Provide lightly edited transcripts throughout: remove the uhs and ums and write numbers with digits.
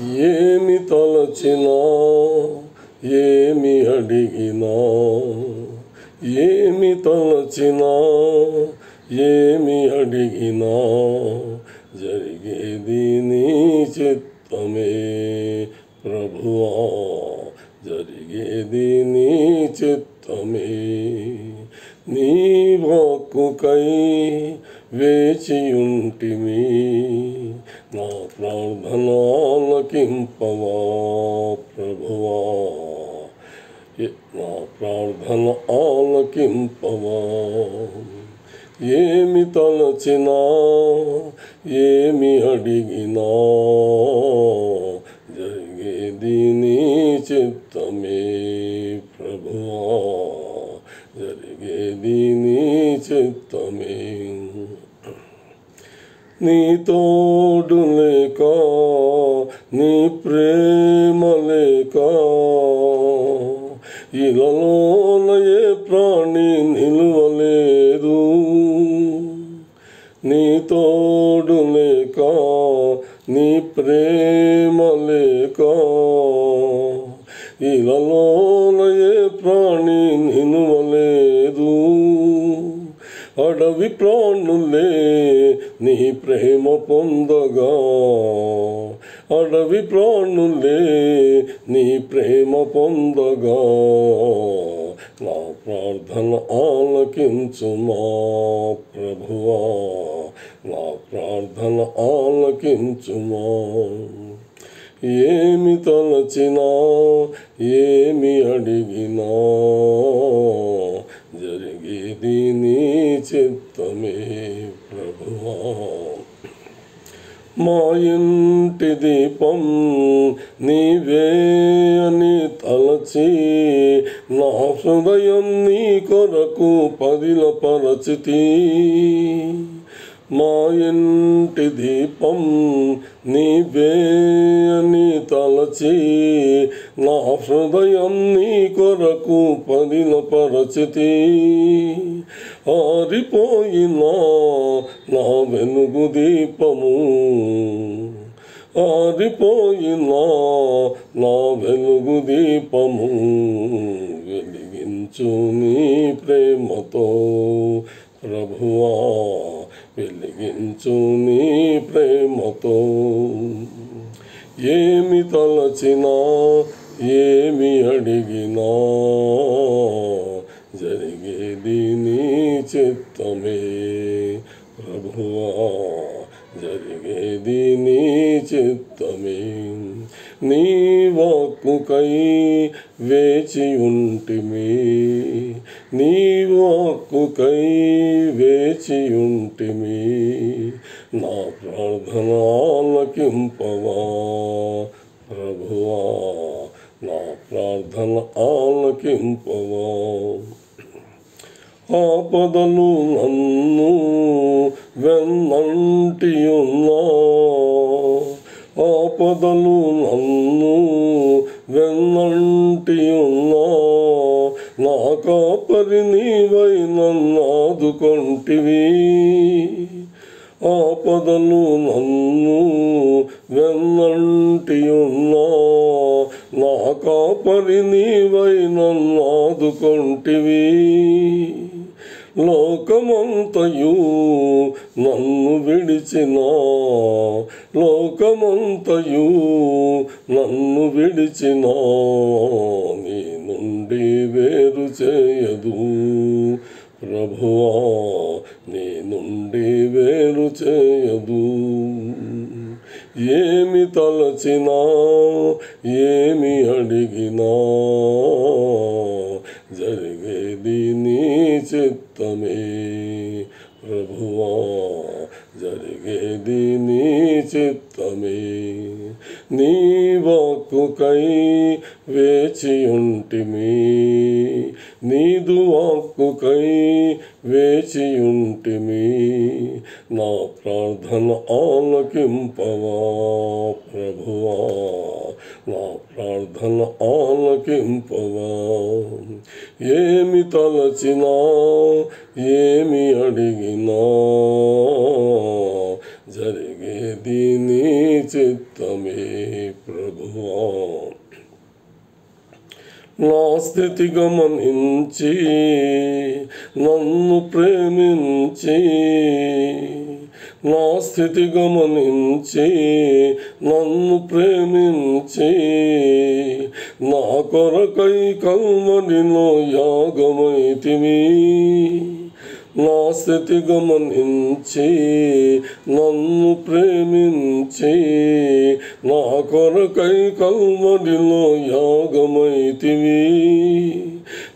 ఏమి తలచినా ఏమి అడిగినా ఏమి తలచినా ఏమి అడిగినా జరిగేది నీ చిత్తమే ప్రభువా, జరిగేది నీ చిత్తమే. నీ వాక్కుకై వేచియుంటిమి, నా ప్రార్థన ఆలకింపవా ప్రభువా, నా ప్రార్థన ఆలకింపవా. ఏమి తలచినా ఏమి అడిగినా జరిగేది నీ చిత్తమే ప్రభువా, జరిగేది నీ చిత్తమే. నీ తోడు లేక నీ ప్రేమ లేక ఇలలోన ఏ ప్రాణి నిలువలేదు. నీ తోడు లేక నీ ప్రేమ లేక ఇలలోన ఏ ప్రాణి నిలువలేదు. అడవి ప్రాణులే నీ ప్రేమ పొందగా, అడవి ప్రాణులే నీ ప్రేమ పొందగా, నా ప్రార్థన ఆలకించుమా ప్రభువా, నా ప్రార్థన ఆలకించుమా. ఏమి తలచినా ఏమి అడిగినా జరిగేది నీ చిత్తమే ప్రభువా. మా ఇంటి దీపం నీవే అని తలచి నా హృదయం నీ కొరకు పదిలపరచితి. మా ఇంటి దీపం నీవే అని తలచి నా హృదయం నీ కొరకు పదిలపరచితి. ఆరిపోయినా నా వెలుగు దీపము, ఆరిపోయినా నా వెలుగు దీపము వెలిగించు నీ ప్రేమతో ప్రభువా, వెలిగించు నీ ప్రేమతో. ఏమి తలచినా ఏమి అడిగినా జరిగేది నీ చిత్తమే ప్రభువా, జరిగేది నీ చిత్తమే. నీ వాక్కుకై వేచియుంటిమి, నీ వాక్కుకై వేచియుంటిమి, నా ప్రార్థన ఆలకింపవా ప్రభువా, నా ప్రార్థన ఆలకింపవా. ఆపదలు నన్ను వెన్నంటి ఉన్నా, ఆపదలు నన్ను వెన్నంటి ఉన్నా, నా కాపరి నీవై నన్ను ఆదుకొంటివి. ఆపదలు నన్ను వెన్నంటి ఉన్నా, నా కాపరి నీవై నన్ను ఆదుకొంటివి. లోకమంతయు నన్ను విడిచినా, లోకమంతయు నన్ను విడిచినా నీ నుండి వేరు చేయదు ప్రభువా, నీ నుండి వేరు చేయదు. ఏమి తలచినా ఏమి అడిగినా జరిగేది నీ చిత్తమే ప్రభువా, జరిగేది నీ చిత్తమే. నీ వాక్కుకై వేచియుంటిమి, నీదు వాక్కుకై వేచియుంటిమి, నా ప్రార్థన ఆలకింపవా ప్రభువా, నా ప్రార్థన ఆలకింపవా. ఏమి తలచినా ఏమి అడిగినా జరిగేది నీ చిత్తమే ప్రభువా. నా స్థితి గమనించి నన్ను ప్రేమించి, నా స్థితి గమనించి నన్ను ప్రేమించి, నా కొరకై కల్వరిలో యాగమైతివి. నా స్థితి గమనించి నన్ను ప్రేమించి, నా కొరకై కల్వరిలో యాగమైతివి.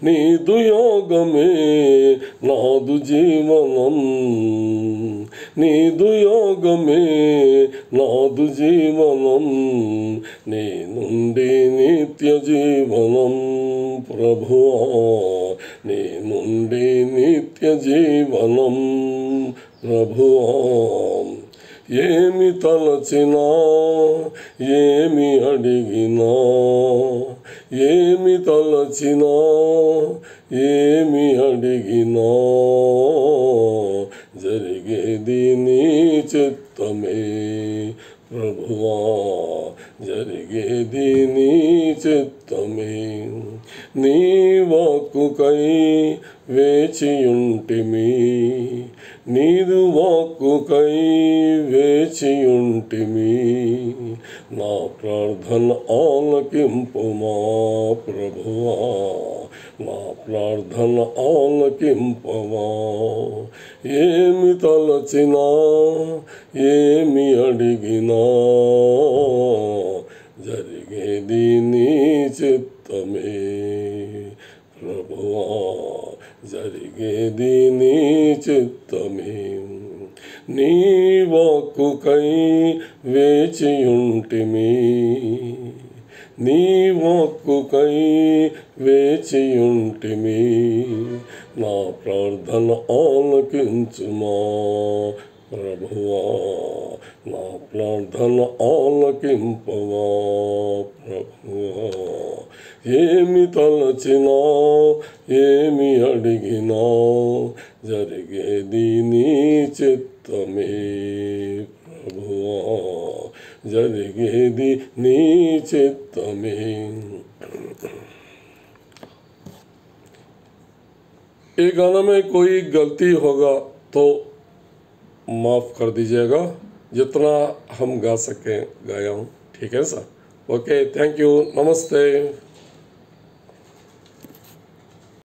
నీదు యాగమే నాదు జీవనం, నీదు యాగమే నాదు జీవనం, నీ నుండి నిత్య జీవనం ప్రభువా, నీ నుండి నిత్య జీవనం ప్రభువా. ఏమి తలచినా ఏమి అడిగినా, ఏమి తలచినా ఏమి అడిగినా, జరిగేది నీ చిత్తమే ప్రభువా, జరిగేది నీ చిత్తమే. నీ వాక్కుకై వేచియుంటిమి, నీదు వాక్కుకై వేచియుంటిమి. నా ప్రార్థన ఆలకింపుమా ప్రభువా, నా ప్రార్థన ఆలకింపవా. ఏమి తలచినా ఏమి అడిగినా, జరిగేది నీ చిత్తమే ప్రభువా, జరిగేది నీ చిత్తమే. నీ వాక్కుకై వేచియుంటిమి, నీ వాక్కుకై వేచియుంటిమి. నా ప్రార్థన ఆలకించుమా ప్రభువా, నా ప్రార్థన ఆలకింపవా ప్రభువా. ఏమి తలచినా ఏమి అడిగినా, జరిగేది నీ చిత్తమే ప్రభువా, జరిగేది నీ చిత్తమే. ये गाना में कोई गलती होगा तो माफ़ कर दीजिएगा, जितना हम गा सकें गाया हूँ, ठीक है सर। ओके, थैंक यू, नमस्ते।